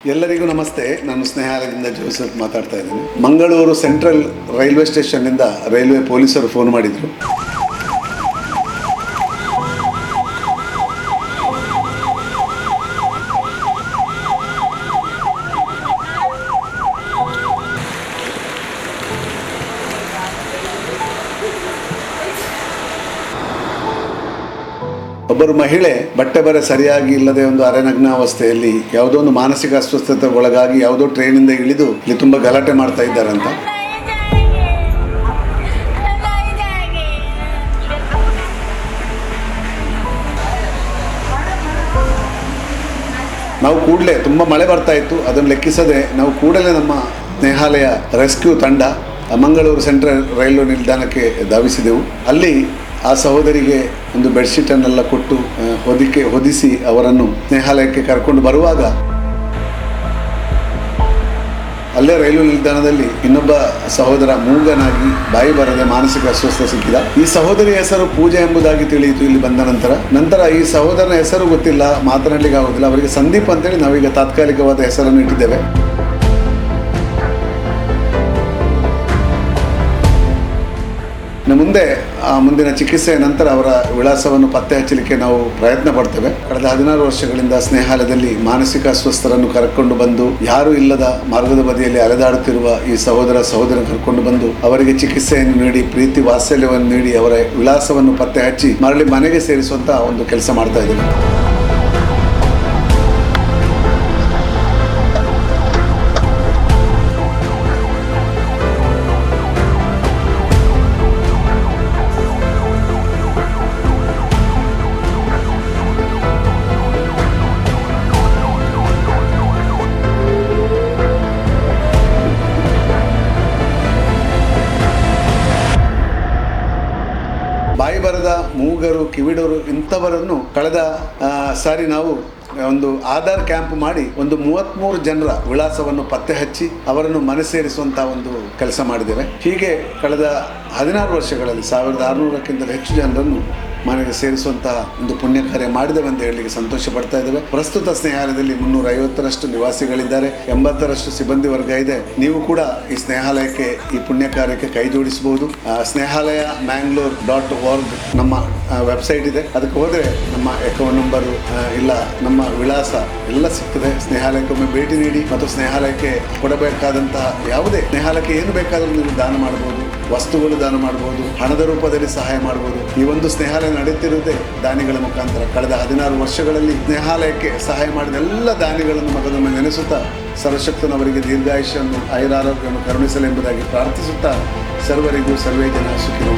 ಎಲ್ಲರಿಗೂ ನಮಸ್ತೆ. ನಾನು ಸ್ನೇಹಾಲಯದಿಂದ ಜೋಸೆಫ್ ಮಾತಾಡ್ತಾ ಇದ್ದೀನಿ. ಮಂಗಳೂರು ಸೆಂಟ್ರಲ್ ರೈಲ್ವೆ ಸ್ಟೇಷನ್ನಿಂದ ರೈಲ್ವೆ ಪೊಲೀಸರು ಫೋನ್ ಮಾಡಿದರು. ಒಬ್ಬರು ಮಹಿಳೆ ಬಟ್ಟೆ ಬರೆ ಸರಿಯಾಗಿ ಇಲ್ಲದೆ ಒಂದು ಅರೆನಗ್ನ ಅವಸ್ಥೆಯಲ್ಲಿ ಯಾವುದೋ ಒಂದು ಮಾನಸಿಕ ಅಸ್ವಸ್ಥತೆಗೆ ಒಳಗಾಗಿ ಯಾವುದೋ ಟ್ರೈನಿಂದ ಇಳಿದು ಇಲ್ಲಿ ತುಂಬ ಗಲಾಟೆ ಮಾಡ್ತಾ ಇದ್ದಾರಂತ. ನಾವು ಕೂಡಲೇ ತುಂಬ ಮಳೆ ಬರ್ತಾ ಇತ್ತು, ಅದನ್ನು ಲೆಕ್ಕಿಸದೆ ನಾವು ಕೂಡಲೇ ನಮ್ಮ ಸ್ನೇಹಾಲಯ ರೆಸ್ಕ್ಯೂ ತಂಡ ಮಂಗಳೂರು ಸೆಂಟ್ರಲ್ ರೈಲ್ವೆ ನಿಲ್ದಾಣಕ್ಕೆ ಧಾವಿಸಿದೆವು. ಅಲ್ಲಿ ಆ ಸಹೋದರಿಗೆ ಒಂದು ಬೆಡ್ಶೀಟನ್ನೆಲ್ಲ ಕೊಟ್ಟು ಹೊದಿಸಿ ಅವರನ್ನು ಸ್ನೇಹಾಲಯಕ್ಕೆ ಕರ್ಕೊಂಡು ಬರುವಾಗ ಅಲ್ಲೇ ರೈಲ್ವೆ ನಿಲ್ದಾಣದಲ್ಲಿ ಇನ್ನೊಬ್ಬ ಸಹೋದರ ಮೂಗನಾಗಿ ಬಾಯಿ ಬರದೆ ಮಾನಸಿಕ ಅಸ್ವಸ್ಥ ಸಿಕ್ಕಿದ. ಈ ಸಹೋದರಿಯ ಹೆಸರು ಪೂಜಾ ಎಂಬುದಾಗಿ ತಿಳಿಯಿತು ಇಲ್ಲಿ ಬಂದ ನಂತರ ಈ ಸಹೋದರನ ಹೆಸರು ಗೊತ್ತಿಲ್ಲ, ಮಾತನಾಡಲಿಕ್ಕೆ ಆಗೋದಿಲ್ಲ. ಅವರಿಗೆ ಸಂದೀಪ್ ಅಂತೇಳಿ ನಾವೀಗ ತಾತ್ಕಾಲಿಕವಾದ ಹೆಸರನ್ನು ಇಟ್ಟಿದ್ದೇವೆ. ಮುಂದೆ ಮುಂದಿನ ಚಿಕಿತ್ಸೆಯ ನಂತರ ಅವರ ವಿಳಾಸವನ್ನು ಪತ್ತೆ ಹಚ್ಚಲಿಕ್ಕೆ ನಾವು ಪ್ರಯತ್ನ ಪಡ್ತೇವೆ. ಕಳೆದ 16 ವರ್ಷಗಳಿಂದ ಸ್ನೇಹಾಲಯದಲ್ಲಿ ಮಾನಸಿಕ ಅಸ್ವಸ್ಥರನ್ನು ಕರ್ಕೊಂಡು ಬಂದು ಯಾರು ಇಲ್ಲದ ಮಾರ್ಗದ ಬದಿಯಲ್ಲಿ ಅಲೆದಾಡುತ್ತಿರುವ ಈ ಸಹೋದರನ್ನು ಕರ್ಕೊಂಡು ಬಂದು ಅವರಿಗೆ ಚಿಕಿತ್ಸೆಯನ್ನು ನೀಡಿ ಪ್ರೀತಿ ವಾತ್ಸಲ್ಯವನ್ನು ನೀಡಿ ಅವರ ವಿಳಾಸವನ್ನು ಪತ್ತೆ ಹಚ್ಚಿ ಮರಳಿ ಮನೆಗೆ ಸೇರಿಸುವಂತ ಒಂದು ಕೆಲಸ ಮಾಡ್ತಾ ಇದ್ದೇವೆ. ಬಾಯಿ ಬರದ, ಮೂಗರು, ಕಿವಿಡೋರು ಇಂಥವರನ್ನು ಕಳೆದ ಸಾರಿ ನಾವು ಒಂದು ಆಧಾರ್ ಕ್ಯಾಂಪ್ ಮಾಡಿ ಒಂದು 33 ಜನರ ವಿಳಾಸವನ್ನು ಪತ್ತೆ ಹಚ್ಚಿ ಅವರನ್ನು ಮನೆ ಸೇರಿಸುವಂತಹ ಒಂದು ಕೆಲಸ ಮಾಡಿದ್ದೇವೆ. ಹೀಗೆ ಕಳೆದ 16 ವರ್ಷಗಳಲ್ಲಿ 1600ಕ್ಕಿಂತಲೂ ಹೆಚ್ಚು ಜನರನ್ನು ಮನೆಗೆ ಸೇರಿಸುವಂತಹ ಒಂದು ಪುಣ್ಯ ಕಾರ್ಯ ಮಾಡಿದ್ದೇವೆ ಅಂತ ಹೇಳಲಿಕ್ಕೆ ಸಂತೋಷ ಪಡ್ತಾ ಇದ್ದೇವೆ. ಪ್ರಸ್ತುತ ಸ್ನೇಹಾಲಯದಲ್ಲಿ 350ರಷ್ಟು ನಿವಾಸಿಗಳಿದ್ದಾರೆ, 80ರಷ್ಟು ಸಿಬ್ಬಂದಿ ವರ್ಗ ಇದೆ. ನೀವು ಕೂಡ ಈ ಸ್ನೇಹಾಲಯಕ್ಕೆ, ಈ ಪುಣ್ಯ ಕಾರ್ಯಕ್ಕೆ ಕೈ ಜೋಡಿಸಬಹುದು. ಸ್ನೇಹಾಲಯ mangalore.org ನಮ್ಮ ವೆಬ್ಸೈಟ್ ಇದೆ. ಅದಕ್ಕೆ ಹೋದರೆ ನಮ್ಮ ಅಕೌಂಟ್ ನಂಬರು ಇಲ್ಲ ನಮ್ಮ ವಿಳಾಸ ಎಲ್ಲ ಸಿಗ್ತದೆ. ಸ್ನೇಹಾಲಯಕ್ಕೊಮ್ಮೆ ಭೇಟಿ ನೀಡಿ ಮತ್ತು ಸ್ನೇಹಾಲಯಕ್ಕೆ ಕೊಡಬೇಕಾದಂತಹ ಯಾವುದೇ, ಸ್ನೇಹಾಲಯಕ್ಕೆ ಏನು ಬೇಕಾದರೂ ನೀವು ದಾನ ಮಾಡಬಹುದು, ವಸ್ತುಗಳು ದಾನ ಮಾಡಬಹುದು, ಹಣದ ರೂಪದಲ್ಲಿ ಸಹಾಯ ಮಾಡಬಹುದು. ಈ ಒಂದು ಸ್ನೇಹಾಲಯ ನಡೆಯುತ್ತಿರುವುದೇ ದಾನಿಗಳ ಮುಖಾಂತರ. ಕಳೆದ 16 ವರ್ಷಗಳಲ್ಲಿ ಸ್ನೇಹಾಲಯಕ್ಕೆ ಸಹಾಯ ಮಾಡಿದ ಎಲ್ಲ ದಾನಿಗಳನ್ನು ಮಗದೊಮ್ಮೆ ನೆನೆಸುತ್ತಾ ಸರ್ವಶಕ್ತನವರಿಗೆ ದೀರ್ಘಾಯುಷ್ಯನ್ನು, ಆಯುರಾರೋಗ್ಯವನ್ನು ಕರುಣಿಸಲೆಂಬುದಾಗಿ ಪ್ರಾರ್ಥಿಸುತ್ತಾ ಸರ್ವರಿಗೂ ಸರ್ವೇ ಜನ ಸುಖಿನೋ.